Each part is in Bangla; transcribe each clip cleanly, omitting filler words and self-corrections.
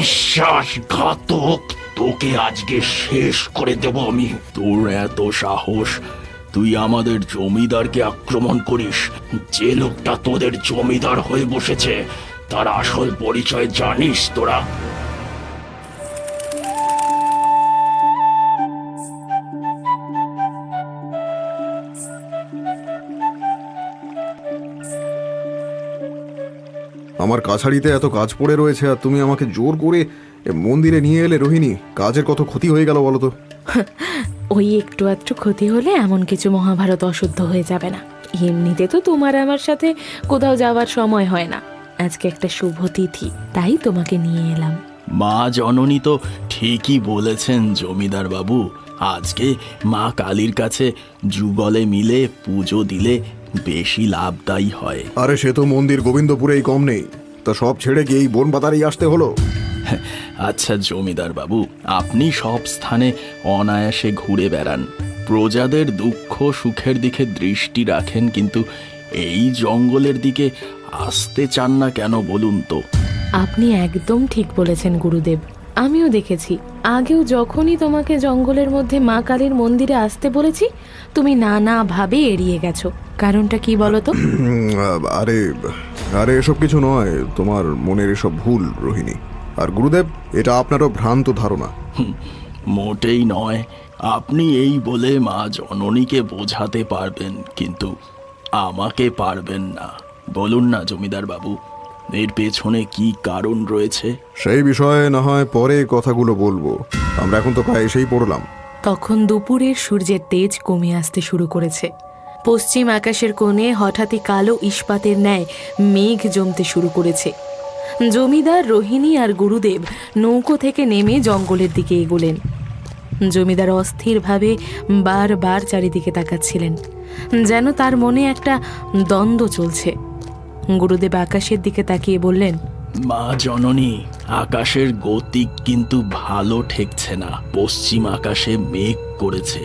বিশ্বাসঘাতক, তোকে আজকে শেষ করে দেব আমি। তোর এত সাহস, তুই আমাদের জমিদারকে আক্রমণ করিস? যে লোকটা তোদের জমিদার হয়ে বসেছে তার আসল পরিচয় জানিস তোরা? আমার কাছারিতে এত কাজ পড়ে রয়েছে আর তুমি আমাকে জোর করে মন্দিরে নিয়ে এলে। রোহিণী, কাজের কত ক্ষতি হয়ে গেল বলো তো। ওই একটু আধটু ক্ষতি হলে এমন কিছু মহাভারত অশুদ্ধ হয়ে যাবে না। এমনিতে তো তোমার আমার সাথে কোথাও যাওয়ার সময় হয় না। আজকে একটা শুভ তিথি, তাই তোমাকে নিয়ে এলাম। মা জননী তো ঠিকই বলেছেন জমিদার বাবু। আজকে মা কালীর কাছে যুগলে মিলে পুজো দিলে বেশি লাভদায়ী হয়। আরে সে তো মন্দির গোবিন্দপুরেই কম নেই, তা সব ছেড়ে গিয়ে এই বন বাতারেই আসতে হলো। আচ্ছা জমিদার বাবু, আপনি সব স্থানে অনায়াসে ঘুরে বেড়ান, প্রজাদের দুঃখ সুখের দিকে দৃষ্টি রাখেন, কিন্তু এই জঙ্গলের দিকে আসতে চান না কেন বলুন তো? আপনি একদম ঠিক বলেছেন গুরুদেব। আমিও দেখেছি, আগেও যখনই তোমাকে জঙ্গলের মধ্যে মা কালীর মন্দিরে আসতে বলেছি, তুমি নানাভাবে এড়িয়ে গেছো। কারণটা কি বলো তো? আরে আরে এসব কিছু নয়, তোমার মনের এসব ভুল রোহিণী। আর গুরুদেব, এটা আপনারও ভ্রান্ত ধারণা। মোটেই নয়। আপনি এই বলে মা জননীকে বোঝাতে পারবেন, কিন্তু আমাকে পারবেন না। বলুন না জমিদার বাবু, এর পেছনে কি কারণ রয়েছে? সেই বিষয়ে না হয় পরে কথাগুলো বলবো, আমরা এখন তো প্রায় এসেই পড়লাম। তখন দুপুরের সূর্যের তেজ কমে আসতে শুরু করেছে। পশ্চিম আকাশের কোণে হঠাৎই কালো ইস্পাতের ন্যায় মেঘ জমতে শুরু করেছে। জমিদার, রোহিণী আর গুরুদেব নৌকো থেকে নেমে জঙ্গলের দিকে এগোলেন। জমিদার অস্থিরভাবে বারবার চারিদিকে তাকাচ্ছিলেন, যেন তার মনে একটা দ্বন্দ্ব চলছে। গুরুদেব আকাশের দিকে তাকিয়ে বললেন, মা জননী, আকাশের গতি কিন্তু ভালো ঠেকছে না। পশ্চিম আকাশে মেঘ করেছে।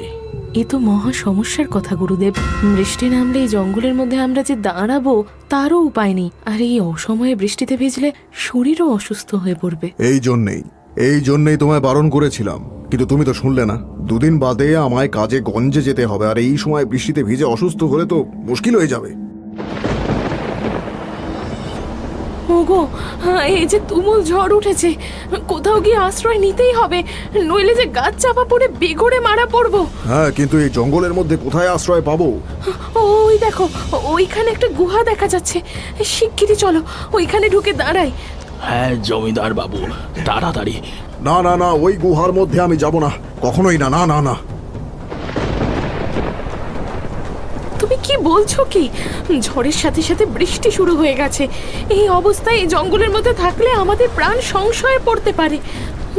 এ তো মহা সমস্যার কথা গুরুদেব। বৃষ্টি নামলে এই জঙ্গলের মধ্যে আমরা যে দাঁড়াবো তারও উপায় নেই। আর এই অসময়ে বৃষ্টিতে ভিজলে শরীরও অসুস্থ হয়ে পড়বে। এই জন্যেই তোমায় বারণ করেছিলাম, কিন্তু তুমি তো শুনলে না। দুদিন বাদে আমায় কাজে গঞ্জে যেতে হবে, আর এই সময় বৃষ্টিতে ভিজে অসুস্থ হলে তো মুশকিল হয়ে যাবে। ওগো, এই যে তুমুল ঝড় উঠেছে, কোথাও গিয়ে আশ্রয় নিতেই হবে, নইলে যে গাছ চাপা পড়ে বেঘরে মারা পড়বো। হ্যাঁ, কিন্তু এই জঙ্গলের মধ্যে কোথায় আশ্রয় পাবো? ওই দেখো, ওইখানে একটা গুহা দেখা যাচ্ছে। শিগগিরই চলো ওইখানে ঢুকে দাঁড়াই। হ্যাঁ জমিদার বাবু, তাড়াতাড়ি। না না না, ওই গুহার মধ্যে আমি যাব না, কখনোই না। না না না। তুমি কি বলছো কি? ঝড়ের সাথে সাথে বৃষ্টি শুরু হয়ে গেছে। এই অবস্থায় এই জঙ্গলের মধ্যে থাকলে আমাদের প্রাণ সংশয়ে পড়তে পারে।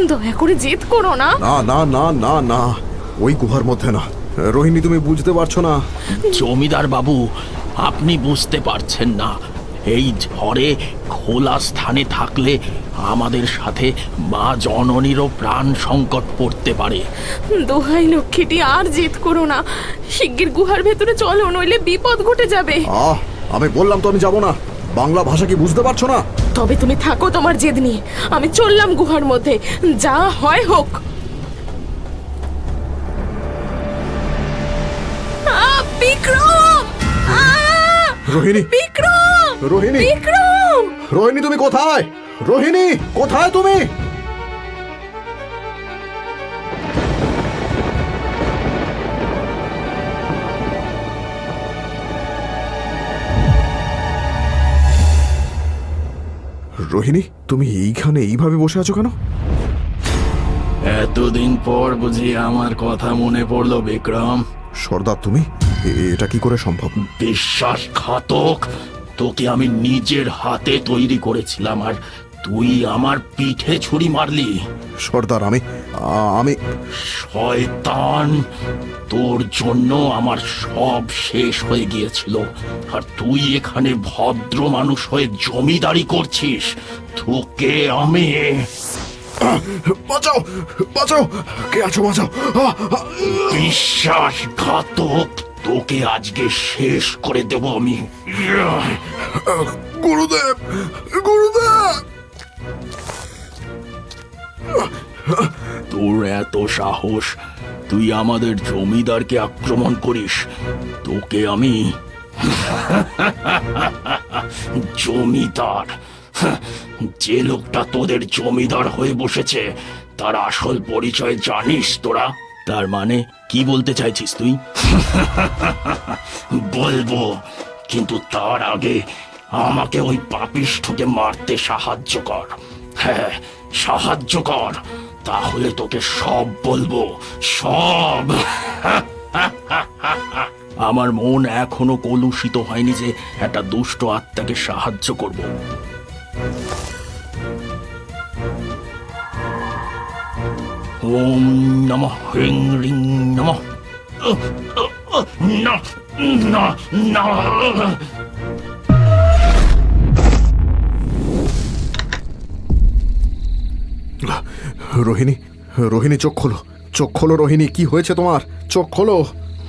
দয়া করে জেদ করো না। না না না না না, ওই গুহার মধ্যে না। রোহিণী, তুমি বুঝতে পারছো না। জমিদার বাবু, আপনি বুঝতে পারছেন না। এই ঝড়ে খোলা স্থানে থাকলে আমাদের সাথে মা জননীরও প্রাণ সংকট পড়তে পারে। দোহাই লক্ষ্মীটি, আর জেদ করো না। শিগগির গুহার ভেতরে চলো, নইলে বিপদ ঘটে যাবে। আমি বললাম তো আমি যাব না। বাংলা ভাষা কি বুঝতে পারছো না? তবে তুমি থাকো তোমার জেদ নিয়ে। আমি চললাম গুহার মধ্যে, যা হয় হোক। বিক্রম! রোহিণী! বিক্রম! রোহিণী! বিক্রম! রোহিণী, তুমি কোথায়? রোহিণী, কোথায় তুমি? রোহিণী, তুমি এইখানে এইভাবে বসে আছো কেন? এতদিন পর বুঝি আমার কথা মনে পড়লো বিক্রম? সর্দার, তুমি এটা কি করে সম্ভব? বিশ্বাসঘাতক, তোকে আমি নিজের হাতে তৈরি করেছিলাম, আর তুই আমার পিঠে ছুরি মারলি। সর্দার, আমি শয়তান, তোর জন্য আমার সব শেষ হয়ে গিয়েছিল, আর তুই এখানে ভদ্র মানুষ হয়ে জমিদারি করছিস। তোকে আমি... বাঁচাও, বাঁচাও, কে আছো? বাঁচাও! বিশ্বাসঘাতক, তোকে আজকে শেষ করে দেব আমি। গুরুদেব! গুরুদেব! তোর এত সাহস, তুই আমাদের জমিদারকে আক্রমণ করিস? তোকে আমি জমিদার? যে লোকটা তোদের জমিদার হয়ে বসেছে তার আসল পরিচয় জানিস তোরা? তার মানে কি বলতে চাইছিস তুই? বলবো, কিন্তু তার আগে আমাকে ওই পাপিষ্ঠকে মারতে সাহায্য কর। হ্যাঁ, সাহায্য কর, তাহলে তোকে সব বলবো, সব। আমার মন এখনো কলুষিত হয়নি যে একটা দুষ্ট আত্মাকে সাহায্য করব। ওম নমঃ হ্রিং রিং নমঃ। না না না। রোহিণী, রোহিণী, চোখ খোলো, চোখ খোলো রোহিণী, কি হয়েছে তোমার? চোখ খোলো।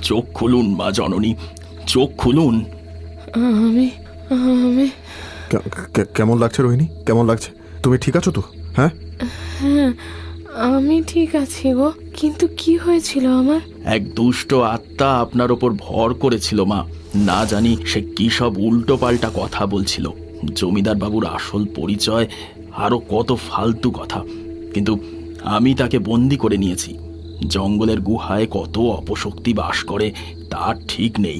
চোখ খুলুন মা জননী, চোখ খুলুন। আমি আমি কেমন লাগছে রোহিণী, কেমন লাগছে? তুমি ঠিক আছো তো? হ্যাঁ, আমি ঠিক আছি গো, কিন্তু কি হয়েছিল আমার? এক দুষ্ট আত্মা আপনার ওপর ভর করেছিল মা। না জানি সে কি সব উল্টো পাল্টা কথা বলছিল, জমিদার বাবুর আসল পরিচয়, আরো কত ফালতু কথা। কিন্তু আমি তাকে বন্দি করে নিয়েছি। জঙ্গলের গুহায় কত অপশক্তি বাস করে তার ঠিক নেই।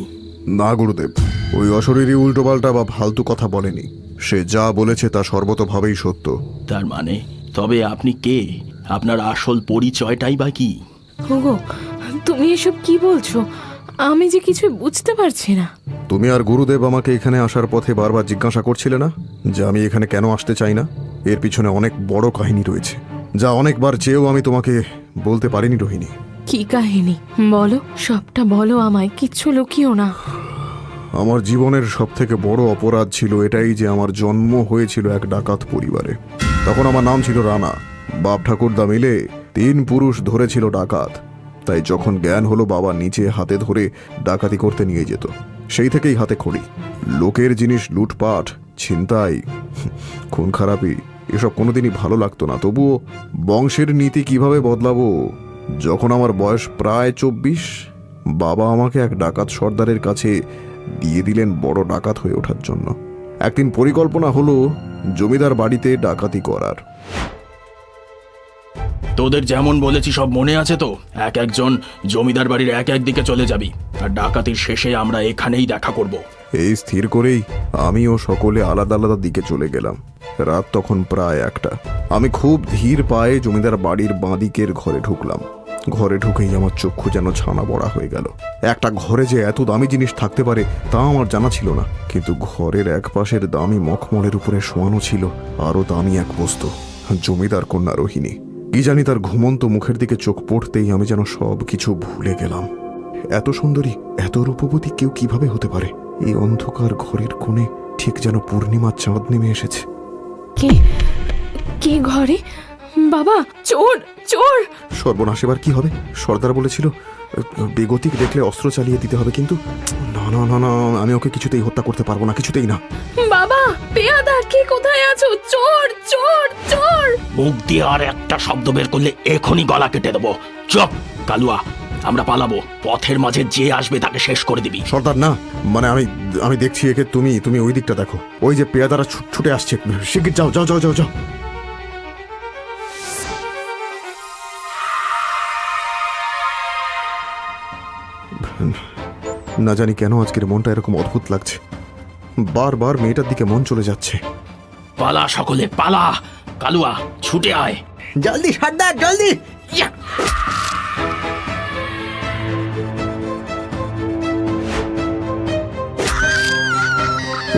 না গুরুদেব, ওই অশরীরী উল্টোপাল্টা বা ফালতু কথা বলেনি। সে যা বলেছে তা সর্বতভাবেই সত্য। তার মানে তবে আপনি কে? আপনার আসল পরিচয়টাই বা কি? ওগো, তুমি এসব কি বলছো? আমি যে কিছু বুঝতে পারছি না। তুমি আর গুরুদেব আমাকে এখানে আসার পথে বারবার জিজ্ঞাসা করছিলে না যে আমি এখানে কেন আসতে চাই না? এর পিছনে অনেক বড় কাহিনী রয়েছে, যা অনেকবার চেয়েও আমি তোমাকে বলতে পারিনি রোহিণী। কি কাহিনী বলো, সবটা বলো আমায়, কিচ্ছু লুকিও না। আমার জীবনের সব থেকে বড় অপরাধ ছিল এটাই যে আমার জন্ম হয়েছিল এক ডাকাত পরিবারে। তখন আমার নাম ছিল রানা। বাপ ঠাকুরদা মিলে 3 পুরুষ ধরেছিল ডাকাত। তাই যখন জ্ঞান হলো, বাবা নিচে হাতে ধরে ডাকাতি করতে নিয়ে যেত। সেই থেকেই হাতে খড়ি। লোকের জিনিস লুটপাট, ছিনতাই, খুন খারাপি এসব কোনোদিনই ভালো লাগতো না। তবুও বংশের নীতি কিভাবে বদলাবো? যখন আমার বয়স প্রায় 24, বাবা আমাকে এক ডাকাত সর্দারের কাছে দিয়ে দিলেন বড় ডাকাত হয়ে ওঠার জন্য। একদিন পরিকল্পনা হলো জমিদার বাড়িতে ডাকাতি করার। তোদের যেমন বলেছি সব মনে আছে তো? এক একজন জমিদার বাড়ির এক এক দিকে চলে যাবি, আর ডাকাতির শেষে আমরা এখানেই দেখা করব। এই স্থির করেই আমি ও সকলে আলাদা আলাদা দিকে চলে গেলাম। রাত তখন প্রায় 1টা। আমি খুব ধীর পায়ে জমিদার বাড়ির বাঁদিকের ঘরে ঢুকলাম। ঘরে ঢুকেই আমার চক্ষু যেন ছানা বড়া হয়ে গেল। একটা ঘরে যে এত দামি জিনিস থাকতে পারে তা আমার জানা ছিল না। কিন্তু ঘরের এক পাশের দামি মখমলের উপরে শোয়ানো ছিল আরো দামি এক বস্তু, জমিদার কন্যা রোহিণী। কি জানি তার ঘুমন্ত মুখের দিকে চোখ পড়তেই আমি যেন সব কিছু ভুলে গেলাম। এত সুন্দরী, এত রূপবতী কেউ কিভাবে হতে পারে? এই অন্ধকার ঘরের কোণে ঠিক যেন পূর্ণিমার চাঁদ নেমে এসেছে। কে কে ঘরে? বাবা, চোর চোর! সর্বনাশ, এবার কি হবে? সর্দার বলেছিল বেগতিক দেখলে অস্ত্র চালিয়ে দিতে হবে, কিন্তু না না না না, আমি ওকে কিছুতেই হত্যা করতে পারবো না, কিছুতেই না। বাবা, পেয়াদা, কে কোথায় আছো? চোর চোর চোর! মুখ দিয়ে আর একটা শব্দ বের করলে এখনই গলা কেটে দেবো। চুপ কালুয়া, আমরা পালাবো। পথের মাঝে যে আসবে তাকে শেষ করে দিবি। সর্দার না, মানে আমি দেখছি একে। তুমি ওই দিকটা দেখো, ওই যে পেয়াদারা ছুটে আসছে। শিগগির যাও যাও যাও যাও যাও। না জানি কেন আজকের মনটা এরকম অদ্ভুত লাগছে। বারবার মেয়েটার দিকে মন চলে যাচ্ছে। পালা সকলে পালা, কালুয়া ছুটে আয়। জলদি সর্দার, জলদি! ইয়া!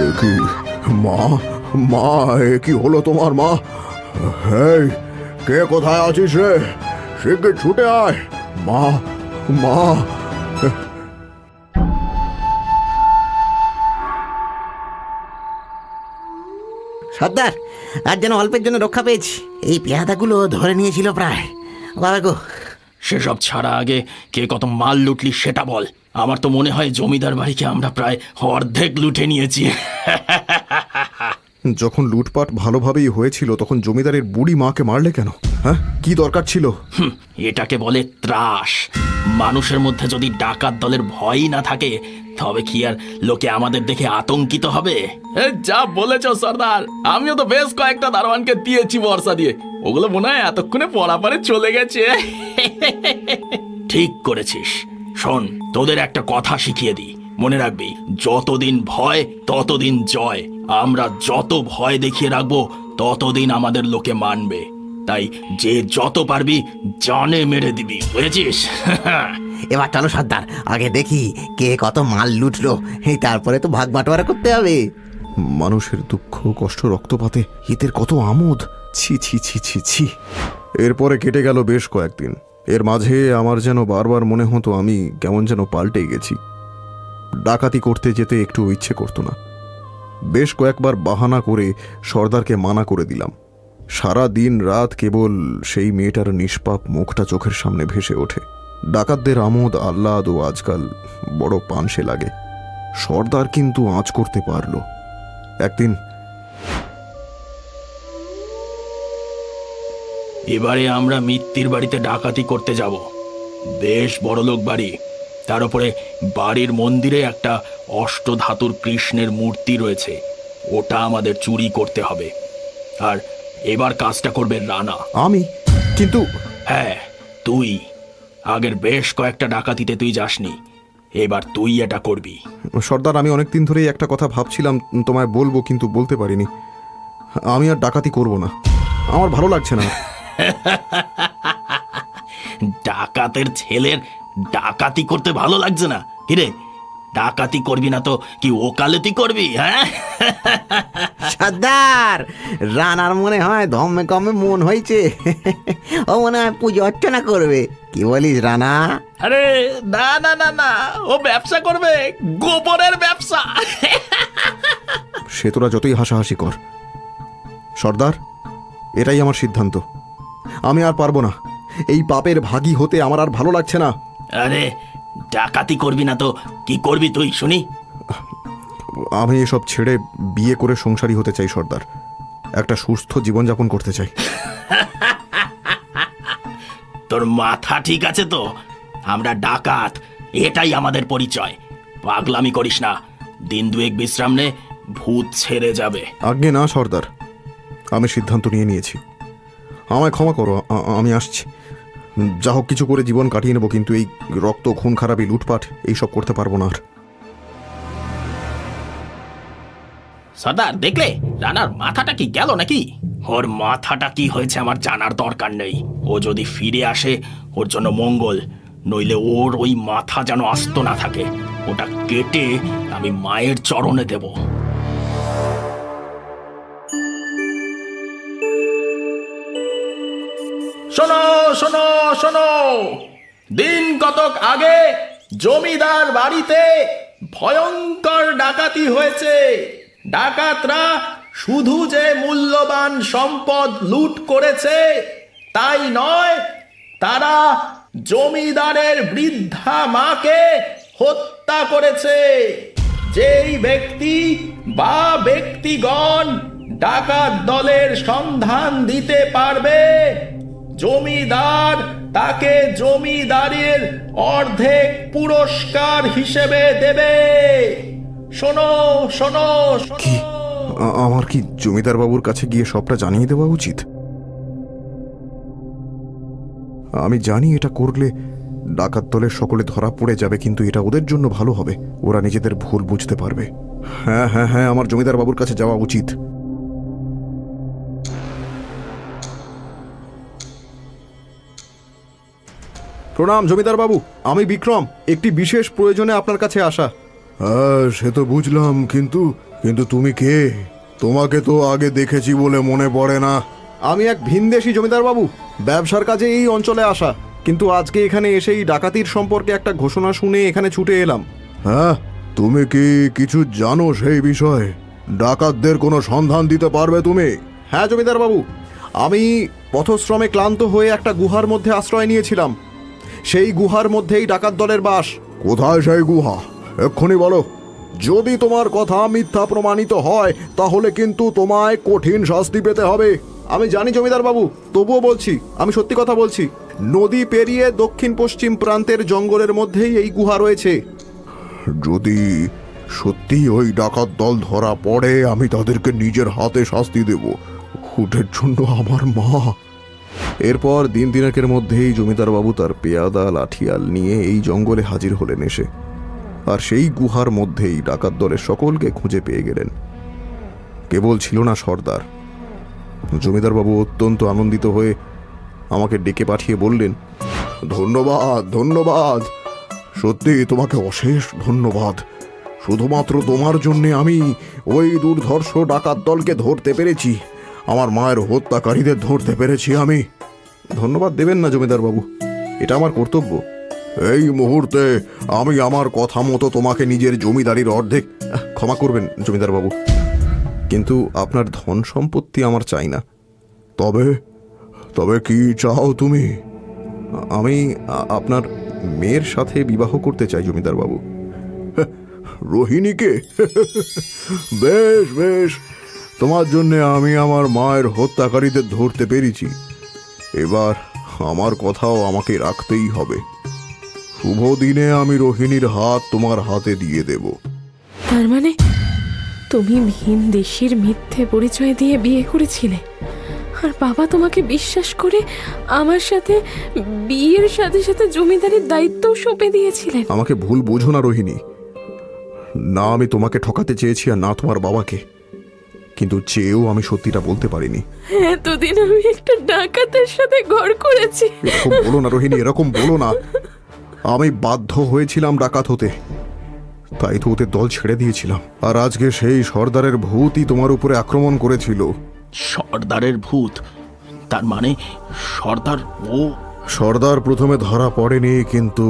এ কি মা? মা, এ কি হলো তোমার? মা, হেই, কে কোথায় আছিস রে? শিগগির ছুটে আয়। মা, মা। সর্দার, আর যেন অল্পের জন্য রক্ষা পেয়েছি। এই পেয়াদাগুলো ধরে নিয়েছিল প্রায়। বাবা গো, সেসব ছাড়া আগে কে কত মাল লুটলি সেটা বল। আমার তো মনে হয় জমিদার বাড়িকে আমরা প্রায় অর্ধেক লুটে নিয়েছি। যখন লুটপাট ভালোভাবেই হয়েছিল তখন জমিদারের বুড়ি মাকে মারলে কেন? হ্যাঁ, কি দরকার ছিল? এটাকে বলে ত্রাস। মানুষের মধ্যে যদি ডাকাত দলের ভয়ই না থাকে, তবে কি আর লোকে আমাদের দেখে আতঙ্কিত হবে? যা বলেছ সর্দার, আমিও তো বেশ কয়েকটা দারোয়ানকে দিয়েছি বর্ষা দিয়ে, ওগুলো মনে হয় এতক্ষণে পরাপারে চলে গেছে। ঠিক করেছিস। শোন, তোদের একটা কথা শিখিয়ে দিই, মনে রাখবি, যতদিন ভয় ততদিন জয়। আমরা যত ভয় দেখিয়ে রাখবো ততদিন আমাদের লোকে মানবে। তাই যে যত পারবি জানে মেরে দিবি, বুঝেছিস? এবার চলো সর্দার, আগে দেখি কে কত মাল লুটলো, এই তারপরে তো ভাগ বাটোয়ারা করতে হবে। মানুষের দুঃখ, কষ্ট, রক্তপাতে হিতের কত আমোদ! ছি ছি ছি ছি ছি। এরপরে কেটে গেল বেশ কয়েকদিন। এর মাঝে আমার যেন বারবার মনে হতো আমি কেমন যেন পাল্টে গেছি। ডাকাতি করতে যেতে একটু ইচ্ছে করতো না। বেশ কয়েকবার বাহানা করে সর্দারকে মানা করে দিলাম। সারা দিন রাত কেবল সেই মেয়েটার নিষ্পাপ মুখটা চোখের সামনে ভেসে ওঠে। ডাকাতদের আমোদ আহ্লাদও আজকাল বড় পানসে লাগে। সর্দার কিন্তু আঁচ করতে পারল। একদিন এবারে আমরা মিত্তির বাড়িতে ডাকাতি করতে যাব। বেশ বড়লোক বাড়ি, তার উপরে বাড়ির মন্দিরে একটা অষ্টধাতুর কৃষ্ণের মূর্তি রয়েছে, ওটা আমাদের চুরি করতে হবে। আর এবার কাজটা করবে রানা। আমি? কিন্তু হ্যাঁ, তুই। আগের বেশ কয়েকটা ডাকাতিতে তুই যাসনি, এবার তুই এটা করবি। সর্দার, আমি অনেকদিন ধরেই একটা কথা ভাবছিলাম, তোমায় বলবো, কিন্তু বলতে পারিনি। আমি আর ডাকাতি করব না, আমার ভালো লাগছে না। ডাকাতের ছেলের ডাকাতি করতে ভালো লাগছে না? কিরে, ডাকাতি করবি না তো কি ওকালতি করবি? হ্যাঁ, সর্দার, রানার মনে হয় ধমে কমে মন হয়েছে, ও মনে হয় পুজো অর্চনা করবে। কি বলিস রানা? আরে না না না না, ও ব্যবসা করবে, গোবরের ব্যবসা। সে তোরা যতই হাসাহাসি কর, সর্দার, এটাই আমার সিদ্ধান্ত। আমি আর পারবো না, এই পাপের ভাগী হতে আমার আর ভালো লাগছে না। আরে ডাকাতি করবি না তো কি করবি তুই শুনি? আমি এসব ছেড়ে বিয়ে করে সংসারী হতে চাই সর্দার, একটা সুস্থ জীবনযাপন করতে চাই। তোর মাথা ঠিক আছে তো? আমরা ডাকাত, এটাই আমাদের পরিচয়। পাগলামি করিস না, দিন দুয়েক বিশ্রাম নে, ভূত ছেড়ে যাবে। আজ্ঞে না সর্দার, আমি সিদ্ধান্ত নিয়ে নিয়েছি। আমায় ক্ষমা করো, আমি আসছি। যা হোক কিছু করে জীবন কাটিয়ে নেব, কিন্তু এই রক্ত, খুন খারাপি, লুটপাট এইসব করতে পারবো না আর। সর্দার, দেখলে রানার মাথাটা কি গেল নাকি? ওর মাথাটা কি হয়েছে আমার জানার দরকার নেই। ও যদি ফিরে আসে ওর জন্য মঙ্গল, নইলে ওর ওই মাথা যেন আস্ত না থাকে। ওটা কেটে আমি মায়ের চরণে দেব। শোনো শোনো শোনো, দিন কতক আগে জমিদার বাড়িতে ভয়ঙ্কর ডাকাতি হয়েছে। ডাকাতরা শুধু যে মূল্যবান সম্পদ লুট করেছে তাই নয়, তারা জমিদারের বৃদ্ধা মাকে হত্যা করেছে। যেই ব্যক্তি বা ব্যক্তিগণ ডাকাত দলের সন্ধান দিতে পারবে, জমিদার তাকে জমিদারের অর্ধেক পুরস্কার হিসেবে দেবে। শোনো শোনো কি আমার কি জমিদার বাবুর কাছে গিয়ে সবটা জানিয়ে দেওয়া উচিত? আমি জানি এটা করলে ডাকাত দলের সকলে ধরা পড়ে যাবে, কিন্তু এটা ওদের জন্য ভালো হবে। ওরা নিজেদের ভুল বুঝতে পারবে। হ্যাঁ হ্যাঁ হ্যাঁ, আমার জমিদার বাবুর কাছে যাওয়া উচিত। প্রণাম জমিদার বাবু, আমি বিক্রম, একটি বিশেষ প্রয়োজনে আপনার কাছে আসা। হ্যাঁ, সে তো বুঝলাম, কিন্তু কিন্তু তুমি কে? তোমাকে তো আগে দেখেছি বলে মনে পড়ে না। আমি এক ভিনদেশী জমিদার বাবু, ব্যবসার কাজে এই অঞ্চলে আসা, কিন্তু আজকে এখানে এসেই ডাকাতির সম্পর্কে একটা ঘোষণা শুনে এখানে ছুটে এলাম। হ্যাঁ, তুমি কি কিছু জানো সেই বিষয়ে? ডাকাতদের কোনো সন্ধান দিতে পারবে তুমি? হ্যাঁ জমিদার বাবু, আমি পথশ্রমে ক্লান্ত হয়ে একটা গুহার মধ্যে আশ্রয় নিয়েছিলাম। সেই গুহার মধ্যেই ডাকাত দলের বাস। কোথায় সেই গুহা? এক্ষুনি বলো। যদি তোমার কথা মিথ্যা প্রমাণিত হয় তাহলে কিন্তু তোমায় কঠিন শাস্তি পেতে হবে। আমি জানি জমিদার বাবু, তবুও বলছি, আমি সত্যি কথা বলছি। নদী পেরিয়ে দক্ষিণ পশ্চিম প্রান্তের জঙ্গলের মধ্যেই এই গুহা রয়েছে। যদি সত্যি ওই ডাকাত দল ধরা পড়ে, আমি তাদেরকে নিজের হাতে শাস্তি দেব। ওদের জন্য আমার মা। এরপর দিন তিনেকের মধ্যেই জমিদার বাবু তার পেয়াদা লাঠিয়াল নিয়ে এই জঙ্গলে হাজির হলেন এসে, আর সেই গুহার মধ্যেই ডাকাত দলের সকলকে খুঁজে পেয়ে গেলেন। কেবল ছিল না সর্দার। জমিদার বাবু অত্যন্ত আনন্দিত হয়ে আমাকে ডেকে পাঠিয়ে বললেন, ধন্যবাদ, ধন্যবাদ, সত্যি তোমাকে অশেষ ধন্যবাদ। শুধুমাত্র তোমার জন্যে আমি ওই দুর্ধর্ষ ডাকাত দলকে ধরতে পেরেছি, আমার মায়ের হত্যাকারীদের ধরতে পেরেছি আমি। ধন্যবাদ দেবেন না জমিদার বাবু, এটা আমার কর্তব্য। এই মুহূর্তে আমি আমার কথা মতো তোমাকে নিজের জমিদারির অর্ধেক, ক্ষমা করবেন জমিদার বাবু, কিন্তু আপনার ধন সম্পত্তি আমার চাই না। তবে তবে কি চাও তুমি? আমি আপনার মেয়ের সাথে বিবাহ করতে চাই জমিদার বাবু। রোহিণীকে? বেশ বেশ, তোমার জন্যে আমি আমার মায়ের হত্যাকারীদের ধরতে পেরেছি, এবার আমার কথাও আমাকে রাখতেই হবে। শুভ দিনে আমি রোহিণীর হাত তোমার হাতে দিয়ে দেব। তার মানে তুমি ভিন দেশীর মিথ্যে পরিচয় দিয়ে বিয়ে করেছিলে, আর বাবা তোমাকে বিশ্বাস করে আমার সাথে বিয়ের সাথে সাথে জমিদারির দায়িত্বও সঁপে দিয়েছিলেন। আমাকে ভুল বোঝো না রোহিণী, না আমি তোমাকে ঠকাতে চেয়েছি আর না তোমার বাবাকে, কিন্তু চেয়েও আমি সত্যিটা বলতে পারিনি। এতদিন আমি একটা ডাকাতের সাথে ঘর করেছি। এরকম বলো না রোহিণী, এরকম বলো না। আমি বাধ্য হয়েছিলাম ডাকাত হতে, তাই তো ওদের দল ছেড়ে দিয়েছিলাম, আর আজকে সেই সর্দারের ভূতই তোমার উপরে আক্রমণ করেছিল। সর্দারের ভূত? তার মানে সর্দার ও? সর্দার প্রথমে ধরা পড়েনি, কিন্তু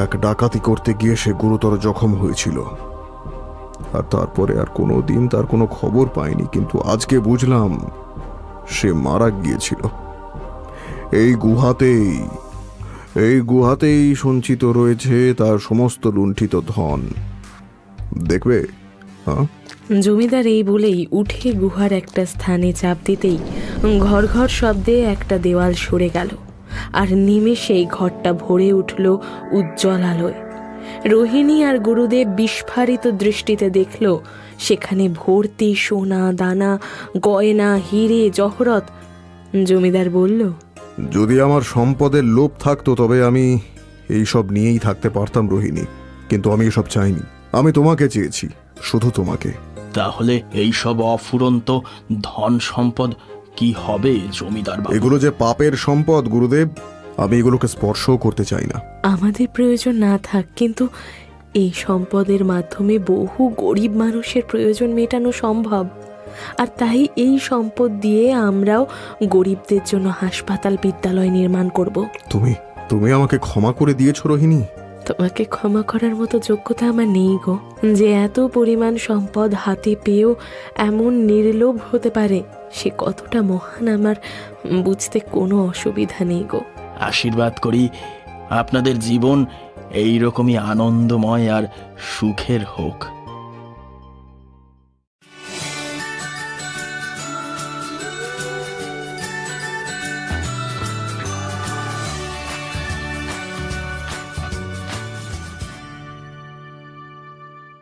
এক ডাকাতি করতে গিয়ে সে গুরুতর জখম হয়েছিল, আর তারপরে আর কোনো দিন তার কোনো খবর পাইনি। কিন্তু আজকে বুঝলাম সে মারা গিয়েছিল এই গুহাতেই সঞ্চিত রয়েছে তার সমস্ত লুণ্ঠিত ধন। দেখবে? হ্যাঁ। জমিদার এই বলেই উঠে গুহার একটা স্থানে চাপ দিতেই ঘর ঘর শব্দে একটা দেওয়াল সরে গেল, আর নিমেষেই ঘরটা ভরে উঠল উজ্জ্বল আলোয়। রোহিণী আর গুরুদেব বিস্ফারিত দৃষ্টিতে দেখল সেখানে ভর্তি সোনা দানা, গয়না, হিরে জহরত। জমিদার বলল, যদি আমার সম্পদের লোভ থাকতো তবে আমি এই সব নিয়েই থাকতে পারতাম রোহিণী, কিন্তু আমি এসব চাইনি। আমি তোমাকে চেয়েছি, শুধু তোমাকে। তাহলে এই সব অফুরন্ত ধন সম্পদ কি হবে জমিদার বাবু? এগুলো যে পাপের সম্পদ গুরুদেব, আমি এগুলোকে স্পর্শও করতে চাই না। আমাদের প্রয়োজন না থাক, কিন্তু এই সম্পদের মাধ্যমে বহু গরিব মানুষের প্রয়োজন মেটানো সম্ভব, আর তাই এই সম্পদ দিয়ে আমরাও গরিবদের জন্য হাসপাতাল, বিদ্যালয় নির্মাণ করব। তুমি আমাকে ক্ষমা করে দিয়েছো রোহিণী। তোমাকে ক্ষমা করার মতো যোগ্যতা আমার নেই গো, যে এত পরিমাণ সম্পদ হাতে পেয়েও এমন নির্লোভ হতে পারে সে কতটা মহান আমার বুঝতে কোনো অসুবিধা নেই গো। আশীর্বাদ করি আপনাদের জীবন এই রকমই আনন্দময় আর সুখের হোক।